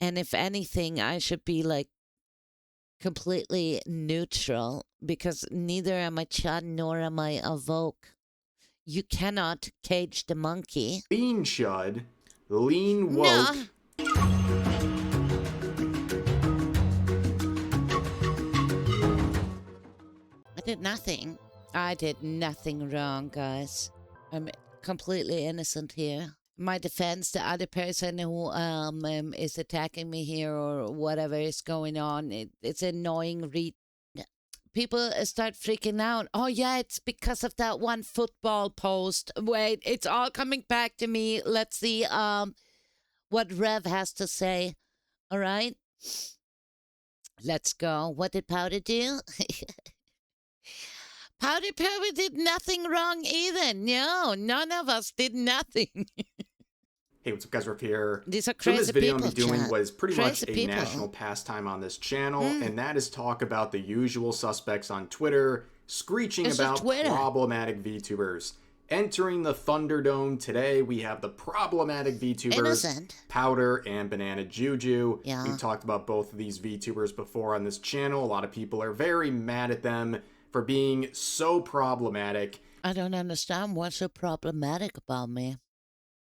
And if anything, I should be like completely neutral because neither am I chud nor am I a Vogue. You cannot cage the monkey. Lean chud, lean woke. No. I did nothing. I did nothing wrong, guys. I'm completely innocent here. My defense, the other person who is attacking me here or whatever is going on, it's annoying. People start freaking out. Oh yeah, it's because of that one football post. Wait, it's all coming back to me. Let's see what Rev has to say. All right, let's go. What did Powder do? Powder did nothing wrong either. No, none of us did nothing. Hey, what's up, guys? We're here. These are So crazy this video people, I'm doing chat. was pretty Crazy much a people. national pastime on this channel, and that is talk about the usual suspects on Twitter, screeching This is about Twitter. problematic VTubers. Entering the Thunderdome today, we have the problematic VTubers, Innocent. Powder and Banana Juju. Yeah. We've talked about both of these VTubers before on this channel. A lot of people are very mad at them for being so problematic. I don't understand what's so problematic about me.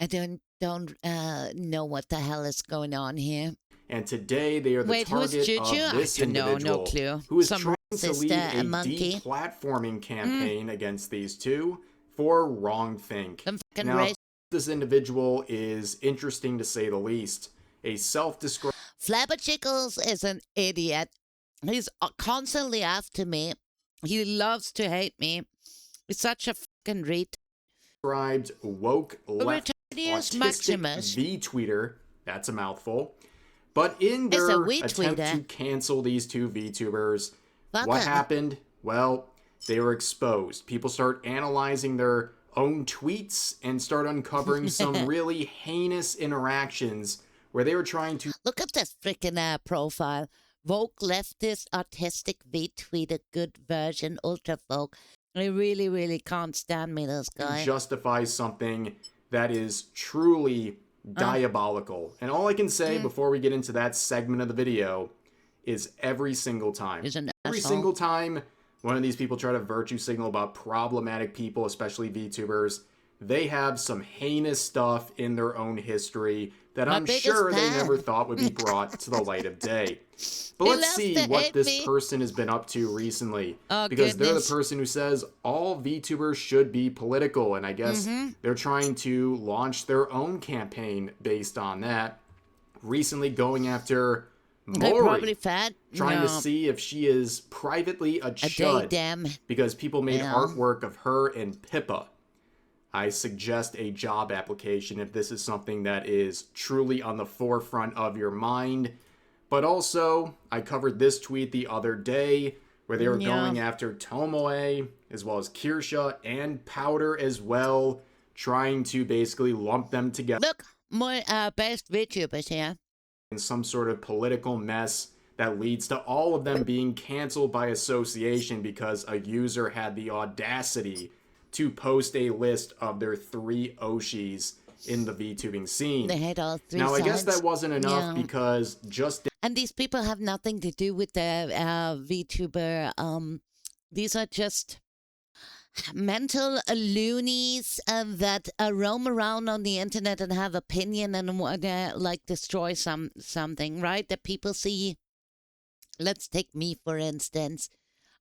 I don't know what the hell is going on here. And today they are the who's target Juju? of this I don't know, individual no clue. who is Some trying to racist, lead a monkey. deplatforming campaign against these two for wrongthink. Some fucking Now, racist. this individual is interesting to say the least. A self-described Flabberchickles is an idiot. He's constantly after me. He loves to hate me. He's such a fucking woke left Retarded autistic Maximus. V-tweeter. That's a mouthful. But in It's a their wee attempt tweeter. to cancel these two VTubers, Fuck what 'em. happened? Well, they were exposed. People start analyzing their own tweets and start uncovering some really heinous interactions where they were trying to Look at this freaking profile. Vogue leftist autistic V-tweeter good version ultra Vogue. I really, really can't stand me, this guy. justify something that is truly diabolical. And all I can say before we get into that segment of the video is every single time, He's an every asshole. single time one of these people try to virtue signal about problematic people, especially VTubers, they have some heinous stuff in their own history that I'm biggest sure they fan. never thought would be brought to the light of day. But They let's love see to what hate this me. person has been up to recently. Oh, because they're the goodness. person who says all VTubers should be political. And I guess they're trying to launch their own campaign based on that. Recently going after They're Maury, probably fat. trying No. to see if she is privately a A chud damn. because people made Yeah. artwork of her and Pippa. I suggest a job application if this is something that is truly on the forefront of your mind. But also, I covered this tweet the other day where they were Yeah. going after Tomoe, as well as Kirsha and Powder as well, trying to basically lump them together Look, more best VTubers here. in some sort of political mess that leads to all of them being canceled by association because a user had the audacity to post a list of their 3 Oshis in the VTubing scene. They hate all three Now, I guess sides. that wasn't enough Yeah. because just And these people have nothing to do with the VTuber. These are just mental loonies that roam around on the internet and have opinion and want to like destroy something, right? That people see. Let's take me for instance.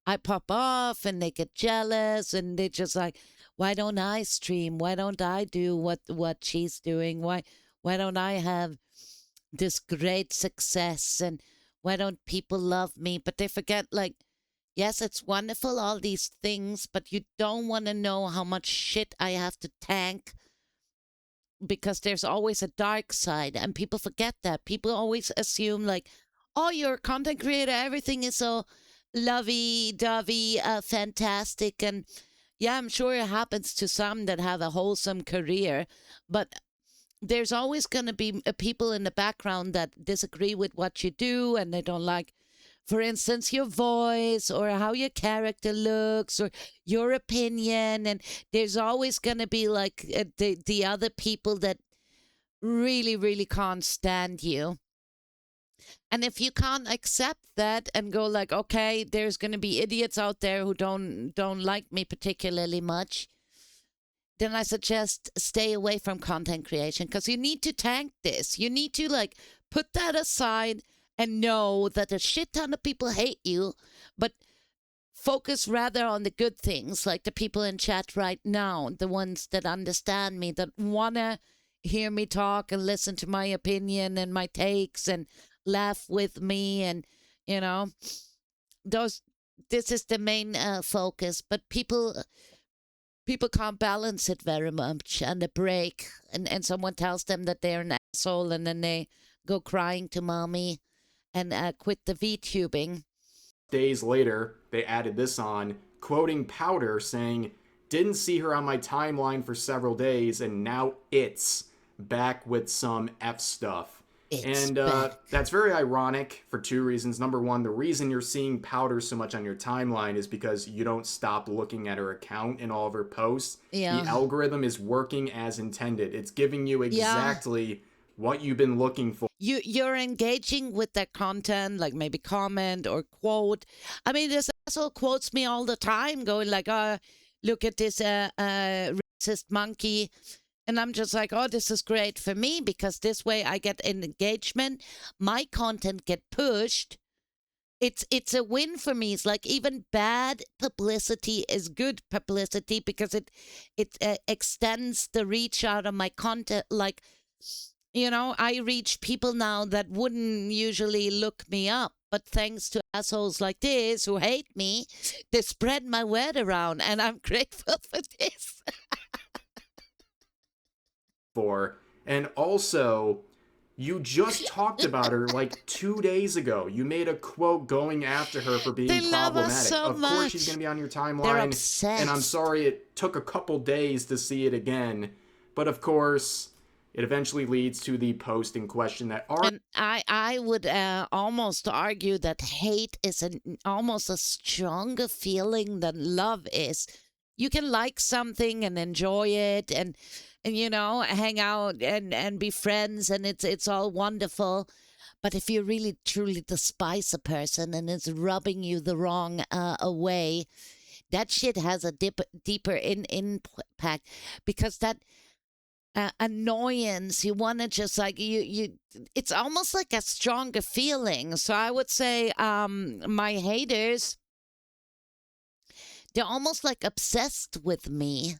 I pop off and they get jealous and they just like, why don't I stream? Why don't I do what she's doing? Why don't I have this great success? And why don't people love me? But they forget, like, yes, it's wonderful, all these things, but you don't want to know how much shit I have to tank because there's always a dark side and people forget that. People always assume like, oh, you're a content creator, everything is so lovey-dovey, fantastic. And yeah, I'm sure it happens to some that have a wholesome career, but there's always going to be people in the background that disagree with what you do and they don't like, for instance, your voice or how your character looks or your opinion. And there's always going to be like the other people that really, really can't stand you. And if you can't accept that and go like, okay, there's going to be idiots out there who don't like me particularly much, then I suggest stay away from content creation, because you need to tank this. You need to like put that aside and know that a shit ton of people hate you, but focus rather on the good things, like the people in chat right now, the ones that understand me, that want to hear me talk and listen to my opinion and my takes and laugh with me. And, you know, those, this is the main focus. But people can't balance it very much, and a break, and someone tells them that they're an asshole, and then they go crying to mommy and quit the VTubing. Days later, they added this on, quoting Powder, saying, "Didn't see her on my timeline for several days, and now it's back with some F stuff." And that's very ironic for two reasons. Number one, the reason you're seeing Powder so much on your timeline is because you don't stop looking at her account and all of her posts. Yeah. The algorithm is working as intended. It's giving you exactly what you've been looking for. You're engaging with that content, like maybe comment or quote. I mean, this asshole quotes me all the time, going like, look at this racist monkey. And I'm just like, oh, this is great for me, because this way I get engagement. My content get pushed. It's a win for me. It's like even bad publicity is good publicity, because it extends the reach out of my content. Like, you know, I reach people now that wouldn't usually look me up. But thanks to assholes like this who hate me, they spread my word around, and I'm grateful for this. And also, you just talked about her like 2 days ago. You made a quote going after her for being problematic. Of course she's going to be on your timeline. They're obsessed. And I'm sorry it took a couple days to see it again. But of course, it eventually leads to the post in question that are. And I would almost argue that hate is almost a stronger feeling than love is. You can like something and enjoy it, and you know, hang out and be friends, and it's all wonderful. But if you really truly despise a person and it's rubbing you the wrong way, that shit has a deeper impact, because that annoyance, you want to just like you it's almost like a stronger feeling. So I would say my haters, they're almost like obsessed with me,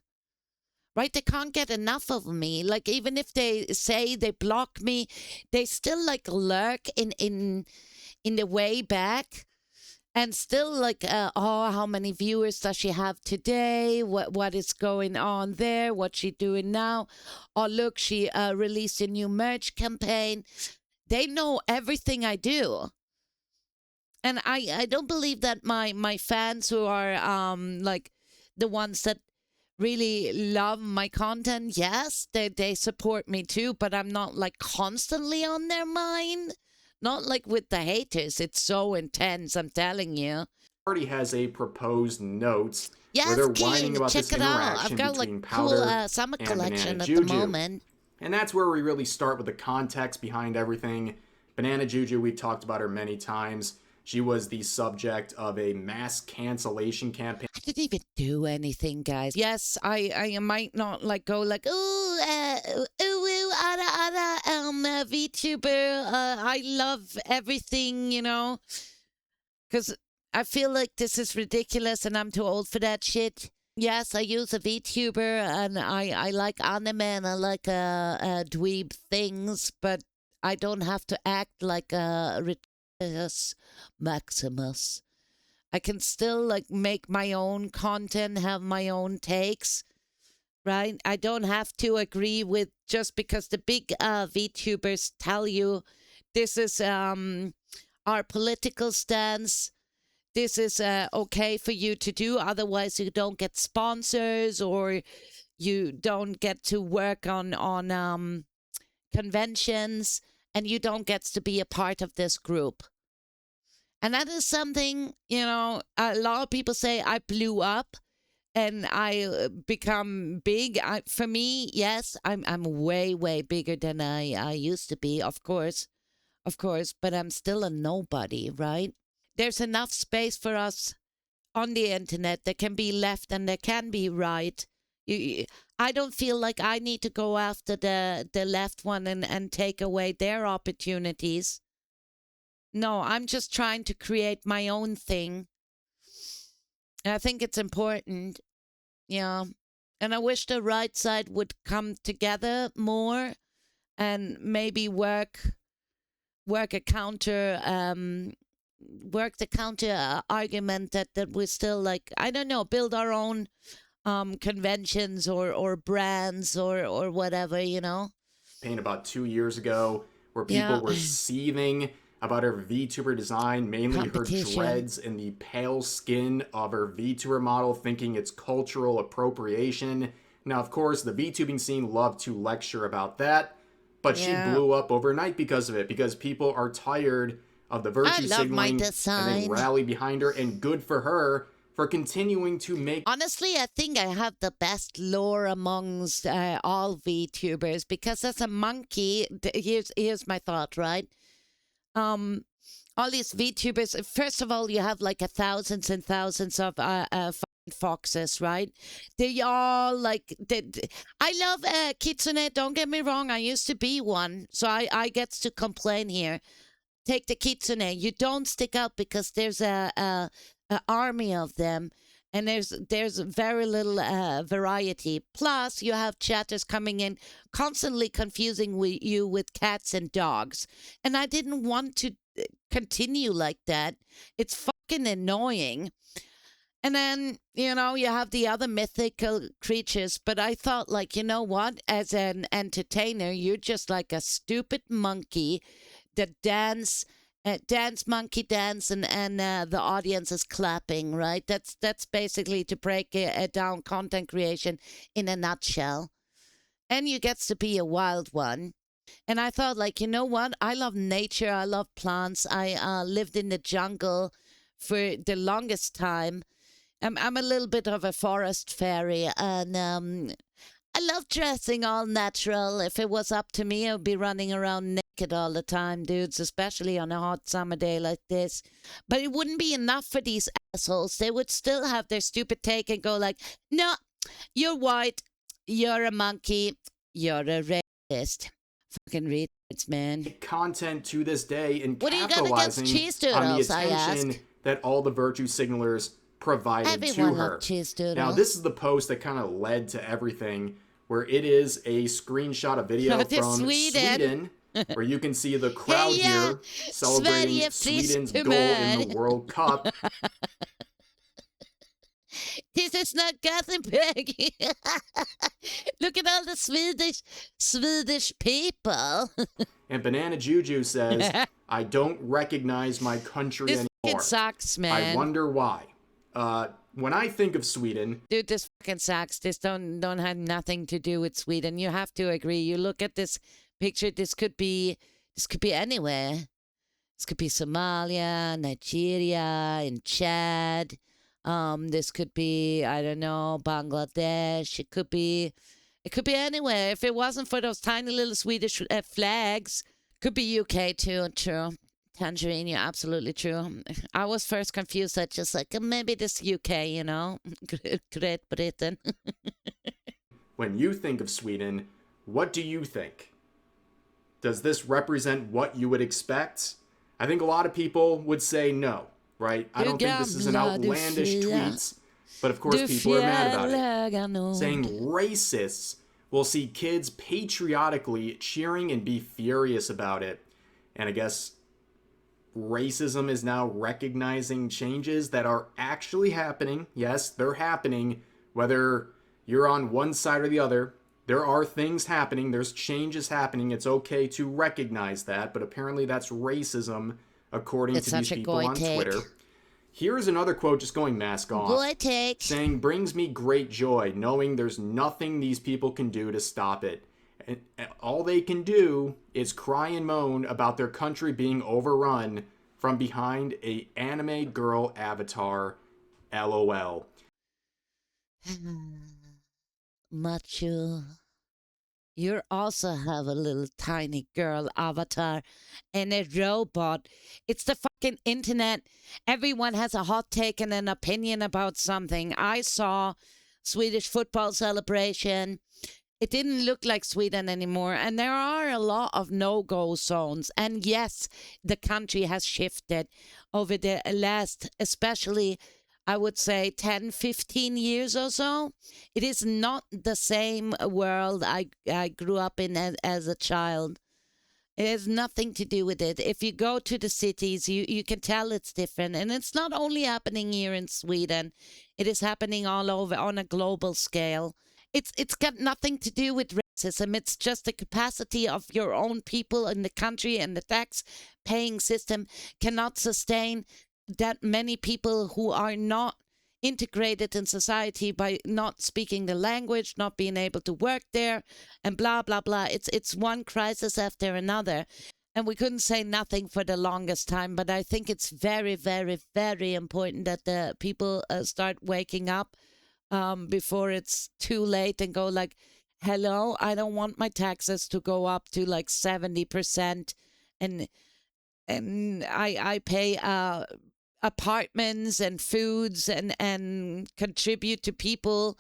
right? They can't get enough of me. Like, even if they say they block me, they still like lurk in the way back, and still like, oh, how many viewers does she have today? What is going on there? What's she doing now? Oh, look, she released a new merch campaign. They know everything I do. And I don't believe that my fans, who are like the ones that really love my content, yes, they support me too, but I'm not like constantly on their mind. Not like with the haters. It's so intense, I'm telling you. Already has a proposed note yes, where they're King, whining about check this it out. interaction I've got between like Powder cool summer and collection Banana at Juju. the moment. And that's where we really start with the context behind everything. Banana Juju, we've talked about her many times. She was the subject of a mass cancellation campaign. I didn't even do anything, guys. Yes, I might not like go like, VTuber. I love everything, you know, because I feel like this is ridiculous and I'm too old for that shit. Yes, I use a VTuber, and I like anime and I like dweeb things, but I don't have to act like a Maximus. I can still like make my own content, have my own takes, right? I don't have to agree with, just because the big VTubers tell you this is our political stance. This is okay for you to do. Otherwise, you don't get sponsors, or you don't get to work on conventions, and you don't get to be a part of this group. And that is something, you know, a lot of people say I blew up and I become big. For me, yes, I'm way bigger than I used to be, of course. of course, but I'm still a nobody, right? There's enough space for us on the internet. There can be left and there can be right. I don't feel like I need to go after the left one and take away their opportunities. No, I'm just trying to create my own thing. And I think it's important. Yeah. And I wish the right side would come together more and maybe work a counter work the counter argument that we're still like, I don't know, build our own conventions or brands or whatever, you know. Pain about 2 years ago, where Yeah. people were seething about her VTuber design, mainly her Competition. dreads and the pale skin of her VTuber model, thinking it's cultural appropriation. Now, of course, the VTubing scene loved to lecture about that, but she Yeah. blew up overnight because of it, because people are tired of the I virtue love my signaling, and they design. rally behind her, and good for her for continuing to make. Honestly, I think I have the best lore amongst all VTubers because as a monkey, here's my thought, right? All these VTubers. First of all, you have like thousands and thousands of fucking foxes, right? They all like. I love kitsune. Don't get me wrong. I used to be one, so I get to complain here. Take the kitsune. You don't stick out because there's a army of them, and there's very little variety. Plus, you have chatters coming in constantly confusing you with cats and dogs, and I didn't want to continue like that. It's fucking annoying. And then, you have the other mythical creatures, but I thought, like, you know what? As an entertainer, you're just like a stupid monkey that dance monkey dance, and the audience is clapping, right? That's basically to break it down content creation in a nutshell. And you get to be a wild one. And I thought, like, you know what? I love nature. I love plants. I lived in the jungle for the longest time. I'm a little bit of a forest fairy, and I love dressing all natural. If it was up to me, I would be running around naked all the time, dudes, especially on a hot summer day like this. But it wouldn't be enough for these assholes. They would still have their stupid take and go like, no, you're white, you're a monkey, you're a racist. Fucking retards, man. Content to this day and What do you got against capitalizing cheese on the doodles, I attention ask? that all the virtue signalers provided Everyone to her. loves cheese Now, doodles. this is the post that kind of led to everything, where it is a screenshot of video To from Sweden. where you can see the crowd Heja, here celebrating Sverige Sweden's goal frisktumör. in the World Cup. This is not Gothenburg. Look at all the Swedish people. And Banana Juju says, I don't recognize my country This fucking anymore. sucks, man. I wonder why. When I think of Sweden, Dude, this fucking sucks. This don't have nothing to do with Sweden. You have to agree. You look at this picture. This could be anywhere. This could be Somalia, Nigeria, in Chad. This could be, I don't know, Bangladesh. It could be anywhere. If it wasn't for those tiny little Swedish flags, could be UK too. True. Tangerine, you're absolutely true. I was first confused at just like, maybe this UK, Great Britain. when you think of Sweden, what do you think? Does this represent what you would expect? I think a lot of people would say no, right? I don't think this is an outlandish tweet, but of course people are mad about it. Saying racists will see kids patriotically cheering and be furious about it. And I guess racism is now recognizing changes that are actually happening. Yes, they're happening. Whether you're on one side or the other, there are things happening. There's changes happening. It's okay to recognize that. But apparently that's racism, according to these people on Twitter. Here's another quote just going mask off, saying, brings me great joy knowing there's nothing these people can do to stop it. And all they can do is cry and moan about their country being overrun from behind a anime girl avatar. LOL. Macho. You also have a little tiny girl avatar and a robot. It's the fucking internet. Everyone has a hot take and an opinion about something. I saw Swedish football celebration. It didn't look like Sweden anymore. And there are a lot of no go zones. And yes, the country has shifted over the last, especially, I would say, 10, 15 years or so. It is not the same world I grew up in as a child. It has nothing to do with it. If you go to the cities, you can tell it's different. And it's not only happening here in Sweden, it is happening all over on a global scale. It's got nothing to do with racism. It's just the capacity of your own people in the country, and the tax paying system cannot sustain that many people who are not integrated in society by not speaking the language, not being able to work there, and blah blah blah. It's one crisis after another. And we couldn't say nothing for the longest time, but I think it's very, very, very important that the people start waking up before it's too late and go like, hello, I don't want my taxes to go up to like 70%, and I pay apartments and foods and contribute to people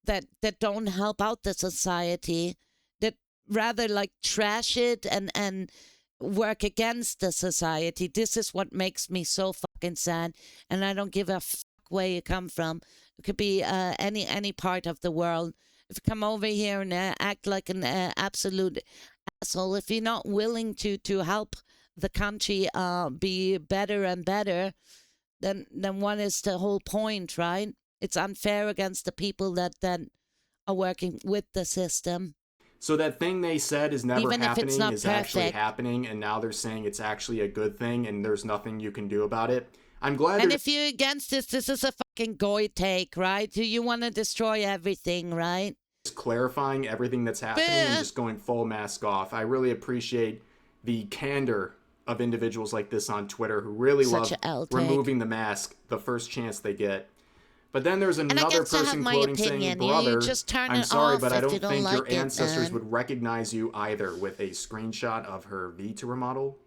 that don't help out the society, that rather like trash it and work against the society. This is what makes me so fucking sad, and I don't give a fuck where you come from. It could be any part of the world. If you come over here and act like an absolute asshole, if you're not willing to help the country be better and better, then what is the whole point, right? It's unfair against the people that are working with the system. So that thing they said is never Even if it's happening not is actually perfect. happening, and now they're saying it's actually a good thing, and there's nothing you can do about it. I'm glad. And if you're against this is a fucking goy take, right? Do you want to destroy everything, right? just clarifying everything that's happening and just going full mask off. I really appreciate the candor of individuals like this on Twitter who really Such love removing the mask the first chance they get. But then there's another person quoting saying, "Brother, I'm sorry, but I don't think your ancestors would recognize you either," with a screenshot of her VTuber model.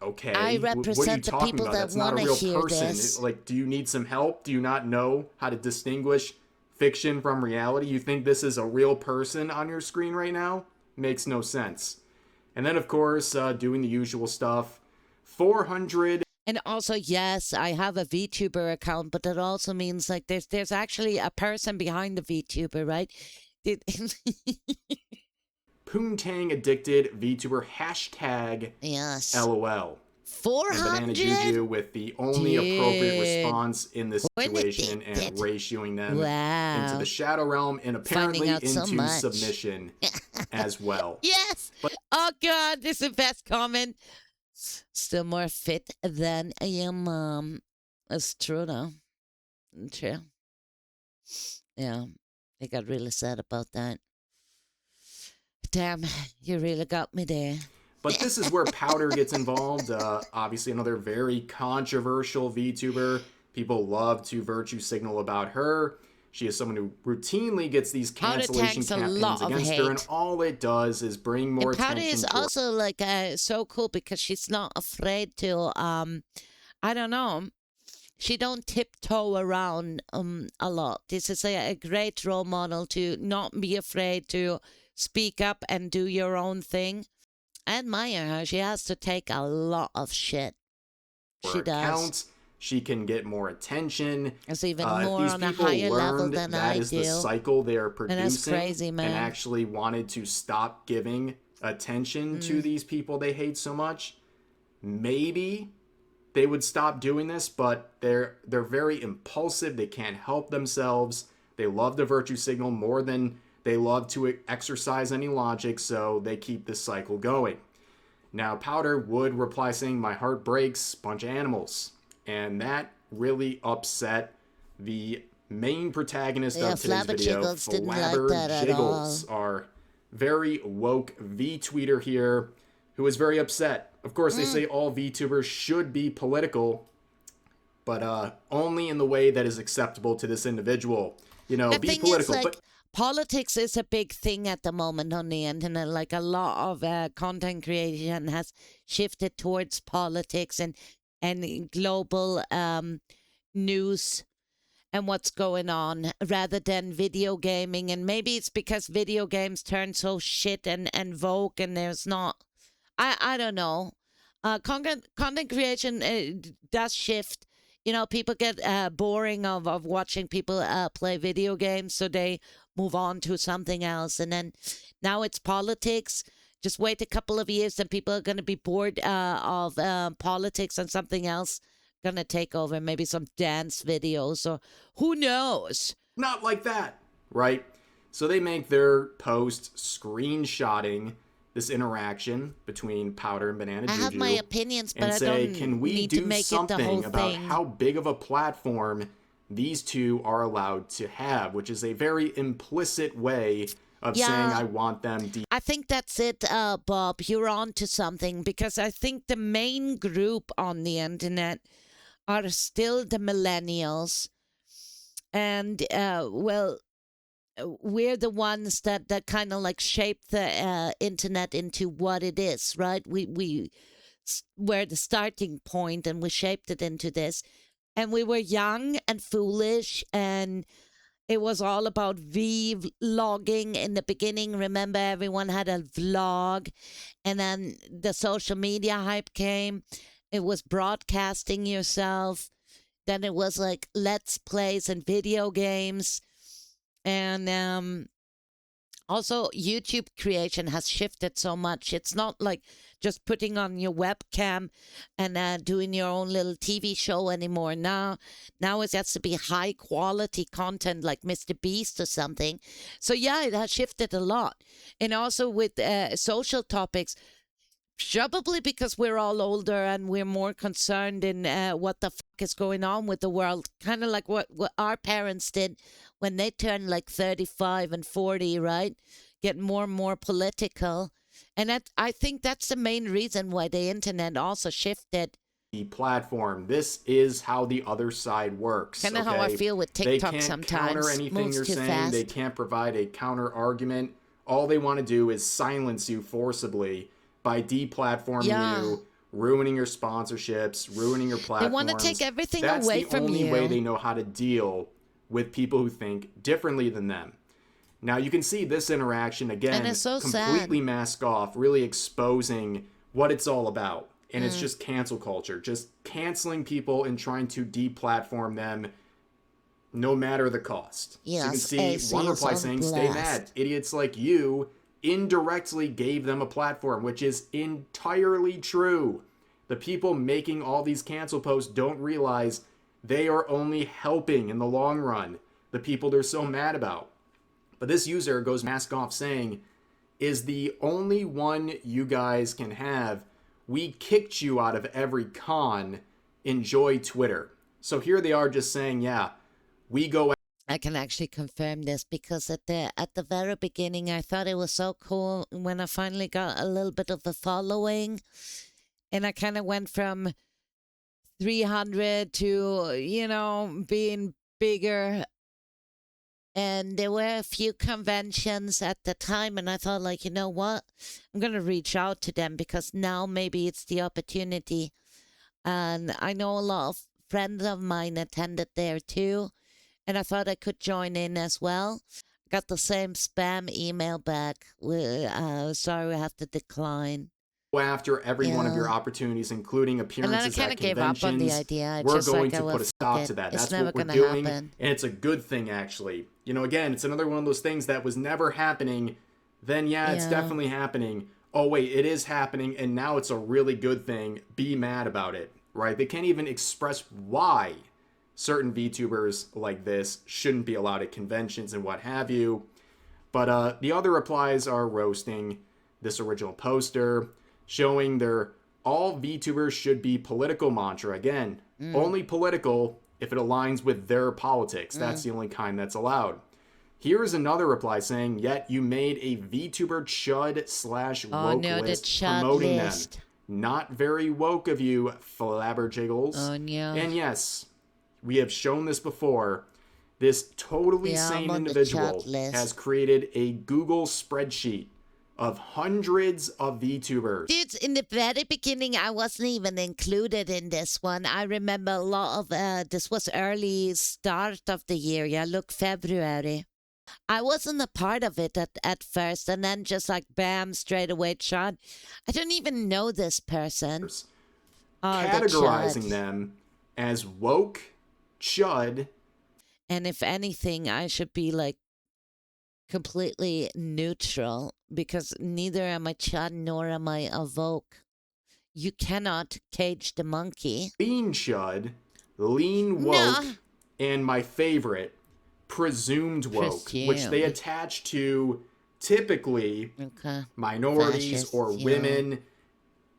Okay. I represent what are you the talking people about? that That's not a wanna real hear person. this. Like, do you need some help? Do you not know how to distinguish fiction from reality? You think this is a real person on your screen right now? Makes no sense. And then, of course, doing the usual stuff. 400. And also, yes, I have a VTuber account, but that also means like there's actually a person behind the VTuber, right? Poontang addicted VTuber hashtag Yes. LOL. 400? And Banana Juju with the only appropriate response in this situation and ratioing them into the Shadow Realm and apparently into submission as well. Yes. Oh God, this is the best comment. Still more fit than your mom. That's true though. True. Yeah. I got really sad about that. Damn, you really got me there. But this is where Powder gets involved. Obviously, another very controversial VTuber. People love to virtue signal about her. She is someone who routinely gets these cancellation campaigns against her, and all it does is bring more attention. Powder is also like so cool because she's not afraid to. I don't know. She don't tiptoe around a lot. This is a great role model to not be afraid to speak up and do your own thing. I admire her. She has to take a lot of shit. She does. She can get more attention. It's even more on a higher level than I do. That is the cycle they are producing. And that's crazy, man. And actually wanted to stop giving attention to these people they hate so much. Maybe they would stop doing this, but they're very impulsive. They can't help themselves. They love the virtue signal more than they love to exercise any logic, so they keep this cycle going. Now, Powder would reply saying, "My heart breaks, bunch of animals." And that really upset the main protagonist of today's video. Flabber Jiggles, our very woke V-tweeter here, who is very upset. Of course, they say all VTubers should be political, but only in the way that is acceptable to this individual. You know, be political. But politics is a big thing at the moment on the internet. Like a lot of content creation has shifted towards politics and global news and what's going on rather than video gaming. And maybe it's because video games turn so shit and vogue, and there's not. I don't know. Content creation does shift. You know, people get boring of watching people play video games, so they move on to something else. And then now it's politics. Just wait a couple of years, and people are going to be bored of politics, and something else going to take over. Maybe some dance videos, or who knows? Not like that, right? So they make their post screenshotting this interaction between Powder and Banana Juju. I have my opinions, but I say, don't can we need do to make something it the whole about thing. how big of a platform these two are allowed to have, which is a very implicit way of saying I want them I think that's it, Bob. You're on to something, because I think the main group on the internet are still the millennials. And, well, we're the ones that kind of like shape the internet into what it is, right? We're the starting point, and we shaped it into this. And we were young and foolish, and it was all about vlogging in the beginning. Remember, everyone had a vlog, and then the social media hype came. It was broadcasting yourself. Then it was like let's plays and video games. And also, YouTube creation has shifted so much. It's not like just putting on your webcam and doing your own little TV show anymore. Now it has to be high quality content like Mr. Beast or something. So yeah, it has shifted a lot. And also with social topics, probably because we're all older and we're more concerned in what the fuck is going on with the world. Kind of like what our parents did when they turned like 35 and 40, right? Get more and more political. And I think that's the main reason why the internet also shifted. The platform. This is how the other side works. Kind of how I feel with TikTok they can't sometimes. counter anything Moves you're too saying. fast. They can't provide a counter argument. All they want to do is silence you forcibly by deplatforming you, ruining your sponsorships, ruining your platforms. They want to take everything That's away from you. That's the only way they know how to deal with people who think differently than them. Now you can see this interaction again, and it's so completely sad. mask off, really exposing what it's all about. And it's just cancel culture, just canceling people and trying to deplatform them no matter the cost. Yes, so you can see one reply saying, stay mad. Idiots like you indirectly gave them a platform, which is entirely true. The people making all these cancel posts don't realize they are only helping in the long run the people they're so mad about. But this user goes mask off saying, is the only one you guys can have. We kicked you out of every con. Enjoy Twitter. So here they are just saying, yeah, we go. I can actually confirm this, because at the very beginning, I thought it was so cool when I finally got a little bit of a following, and I kind of went from 300 to, being bigger. And there were a few conventions at the time, and I thought, like, you know what? I'm going to reach out to them, because now maybe it's the opportunity. And I know a lot of friends of mine attended there too, and I thought I could join in as well. Got the same spam email back. Sorry, we have to decline. After every one of your opportunities, including appearances at conventions, gave up on the idea. We're going to put a stop to that. It's That's never what we're gonna doing, happen. and it's a good thing, actually. Again, it's another one of those things that was never happening. Then, it's definitely happening. Oh, wait, it is happening, and now it's a really good thing. Be mad about it, right? They can't even express why certain VTubers like this shouldn't be allowed at conventions and what have you. But the other replies are roasting this original poster, showing their all VTubers should be political mantra. Again, only political if it aligns with their politics. That's the only kind that's allowed. Here is another reply saying, yet you made a VTuber chud / woke list promoting them. Not very woke of you, flabberjiggles. Oh, no. And yes, we have shown this before. This totally Yeah, I'm sane on the chat individual has list. created a Google spreadsheet of hundreds of VTubers. Dude, in the very beginning, I wasn't even included in this one. I remember a lot of, this was early start of the year. Yeah, look, February. I wasn't a part of it at first, and then just like bam, straight away, chud. I don't even know this person. Oh, the Categorizing chud. them as woke, chud, And if anything, I should be like completely neutral because neither am I chud nor am I a woke. You cannot cage the monkey. lean chud, lean woke, No. and my favorite, presumed woke, which they Presumed. attach to typically Okay. minorities Fascist, or yeah. women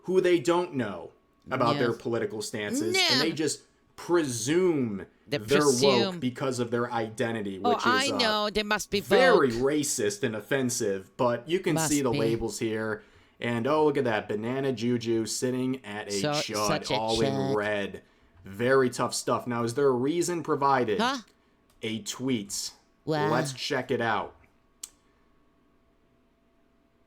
who they don't know about Yeah. their political stances, and No. they just presume They they're presume. woke because of their identity, Oh, which I is know. They must be very woke. racist and offensive. But you can Must see the be. labels here, and oh, look at that, banana Juju sitting at a Such chud, a all in chud. red. Very tough stuff. Now, is there a reason provided? Huh? A tweet. Wow. Let's check it out.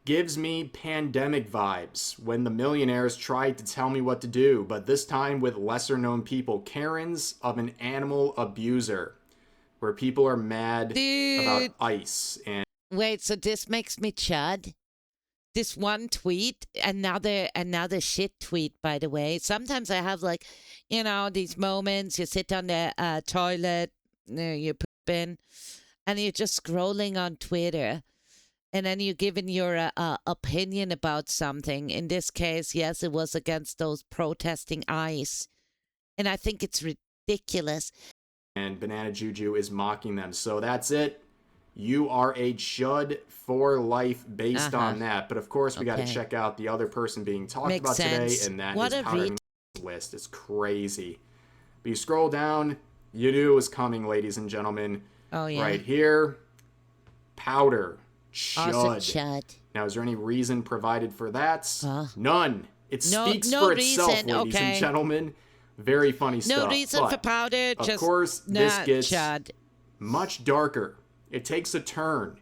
Gives me pandemic vibes when the millionaires tried to tell me what to do, but this time with lesser known people. Karens of an animal abuser, where people are mad about Dude. ice. And Wait, so this makes me chud? This one tweet, another shit tweet, by the way. Sometimes I have like, you know, these moments you sit on the toilet, you're pooping, and you're just scrolling on Twitter. And then you're giving your opinion about something. In this case, yes, it was against those protesting ICE. And I think it's ridiculous. and Banana Juju is mocking them. So that's it. You are a chud for life based on that. But of course, we got to Okay. check out the other person being talked Makes about sense. today, and that What is a Powder list. It's crazy. But you scroll down, you knew it was coming, ladies and gentlemen. Oh, yeah. Right here, Powder. Chud. Also chud. Now, is there any reason provided for that? Huh? None. It No- speaks no for itself, reason, ladies and okay. gentlemen. Very funny stuff. No reason But, for powder, of just course, this not gets chud. much darker. It takes a turn.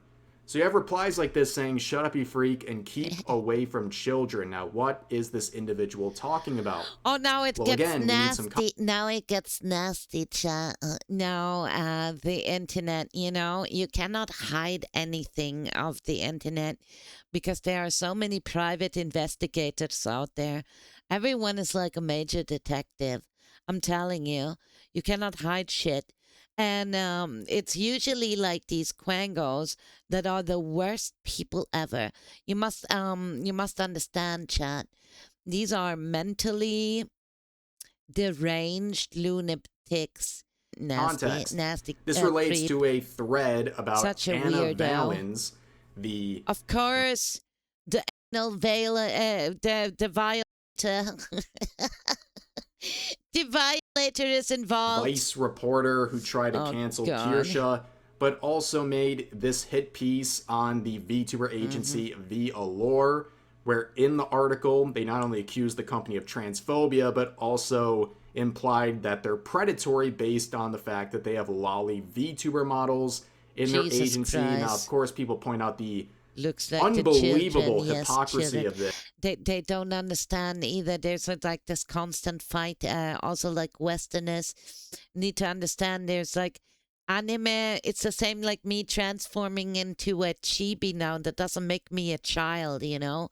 So you have replies like this saying, "Shut up, you freak, and keep away from children." Now, what is this individual talking about? Oh, now it Well, gets again, we need some nasty. Now it gets nasty, chat. No, the internet, you know, you cannot hide anything of the internet because there are so many private investigators out there. Everyone is like a major detective. I'm telling you, you cannot hide shit. And it's usually like these quangos that are the worst people ever. You must understand, chat. These are mentally deranged lunatics. Context. Nasty. This relates creep. to a thread about Such a Anna weirdo. Valens, the Of course, the anal veil, the violator. The violator is involved. Vice reporter who tried to cancel God. Kirsha, but also made this hit piece on the VTuber agency Mm-hmm. The Allure, where in the article they not only accused the company of transphobia, but also implied that they're predatory based on the fact that they have lolly VTuber models in their Jesus agency. Now, of Christ. course, people point out the Looks like unbelievable the children, hypocrisy yes, of this. They don't understand either. There's like this constant fight. Also, like Westerners need to understand. There's like anime. It's the same like me transforming into a chibi now. That doesn't make me a child, you know.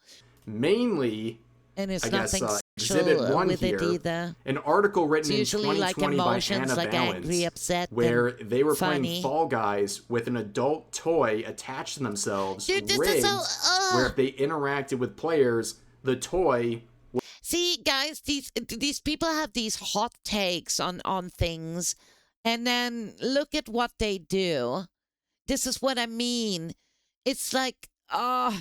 Mainly, And it's I guess, nothing Exhibit sexual 1 with here, it either. an article written in It's usually like 2020 by emotions, Anna like Valens, angry, upset, where and they were funny. playing Fall Guys with an adult toy attached to themselves, Dude, this rigged, is so. where if they interacted with players, the toy See, guys, these people have these hot takes on things, and then look at what they do. This is what I mean. It's like, oh,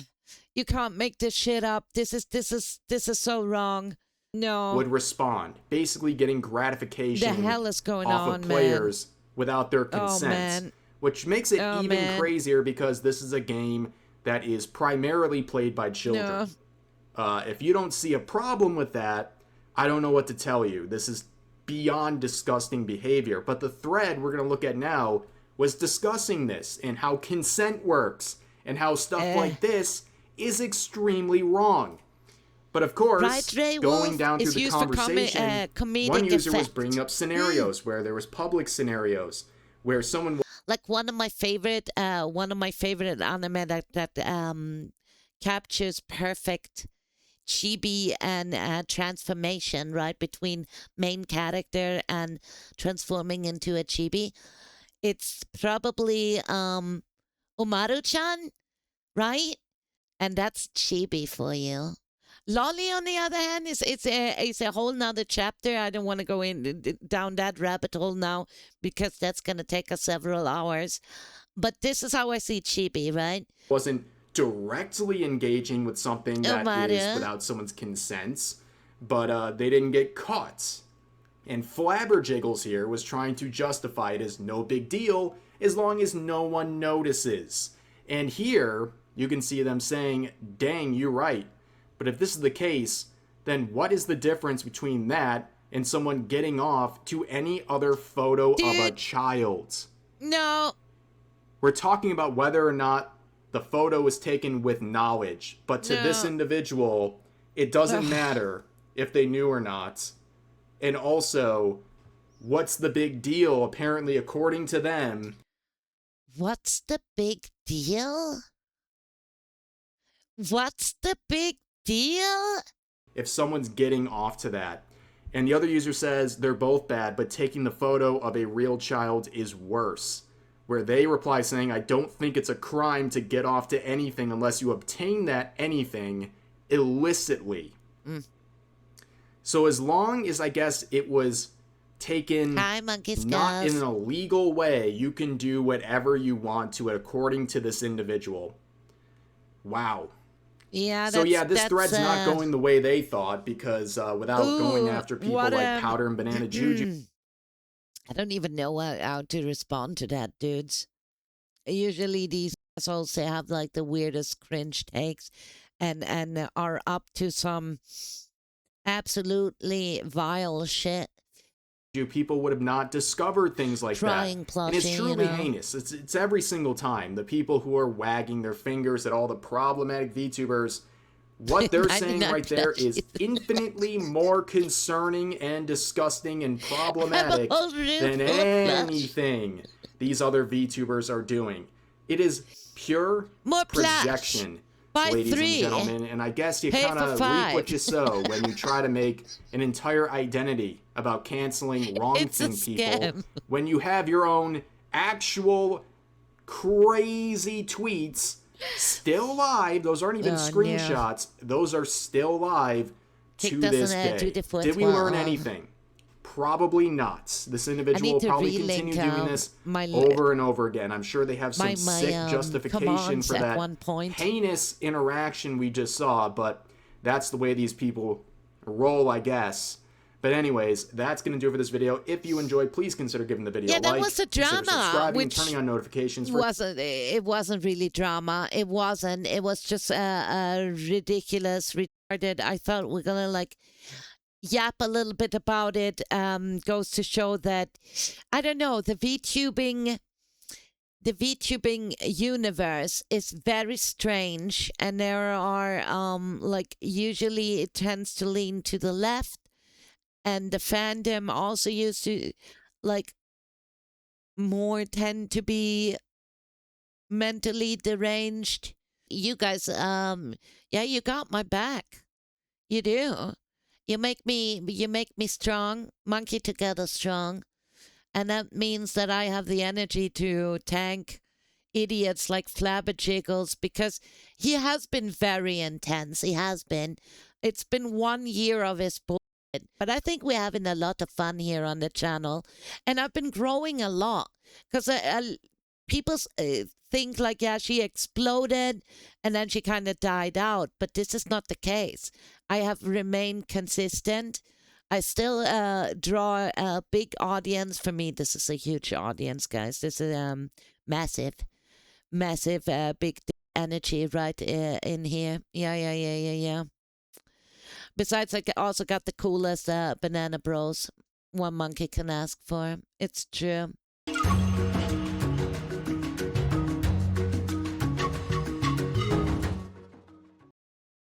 you can't make this shit up. This is so wrong. No, would respond, basically getting gratification the hell is going off on, of man? players without their Oh, consent, man. which makes it Oh, even man. crazier because this is a game that is primarily played by children. If you don't see a problem with that, I don't know what to tell you. This is beyond disgusting behavior. But the thread we're going to look at now was discussing this and how consent works and how stuff like this is extremely wrong. But of course, going down through the conversation, one user was bringing up scenarios where there was public scenarios where someone, like one of my favorite anime that captures perfect chibi and transformation, right, between main character and transforming into a chibi. It's probably Umaru-chan, right? And that's chibi for you. Lolly, on the other hand, it's a whole nother chapter. I don't want to go down that rabbit hole now because that's going to take us several hours. But this is how I see chibi, right? wasn't directly engaging with something that is without someone's consent, but they didn't get caught. And Flabberjiggles here was trying to justify it as no big deal as long as no one notices. And here, you can see them saying, dang, you're right. But if this is the case, then what is the difference between that and someone getting off to any other photo of a child? No. We're talking about whether or not the photo was taken with knowledge. But to this individual, it doesn't matter if they knew or not. And also, what's the big deal, apparently, according to them? What's the big deal? What's the big deal? If someone's getting off to that. And the other user says they're both bad, but taking the photo of a real child is worse. Where they reply saying, I don't think it's a crime to get off to anything unless you obtain that anything illicitly. So as long as, I guess, it was taken not in an illegal way, you can do whatever you want to it according to this individual. Wow. Yeah. So this thread's not going the way they thought because without going after people like Powder and Banana Juju. I don't even know how to respond to that, dudes. Usually these assholes, they have like the weirdest cringe takes and are up to some absolutely vile shit. People would have not discovered things like that. And it's truly heinous. It's every single time. The people who are wagging their fingers at all the problematic VTubers, what they're saying right there is infinitely more concerning and disgusting and problematic than anything these other VTubers are doing. It is pure projection, ladies and gentlemen. And I guess you kind of reap what you sow when you try to make an entire identity about canceling wrong-thing people when you have your own actual crazy tweets still live. Those aren't even screenshots. Those are still live to this day. Did we learn anything? Probably not. This individual will probably continue doing this over and over again. I'm sure they have some sick justification for that heinous interaction we just saw, but that's the way these people roll, I guess. But anyways, that's going to do it for this video. If you enjoyed, please consider giving the video a like, was a drama, consider subscribing and turning on notifications. It wasn't really drama. It wasn't. It was just ridiculous, retarded. I thought we're going to like yap a little bit about it. Goes to show that, I don't know, the VTubing universe is very strange. And there are, like, usually it tends to lean to the left. And the fandom also used to, like, more tend to be mentally deranged. You guys, you got my back. You do. You make me strong, monkey together strong. And that means that I have the energy to tank idiots like Flabberjiggles because he has been very intense. He has been. It's been 1 year of his bullshit. But I think we're having a lot of fun here on the channel. And I've been growing a lot because people think like, yeah, she exploded and then she kind of died out. But this is not the case. I have remained consistent. I still draw a big audience. For me, this is a huge audience, guys. This is massive, big energy right in here. Yeah. Besides, I also got the coolest banana bros one monkey can ask for. It's true.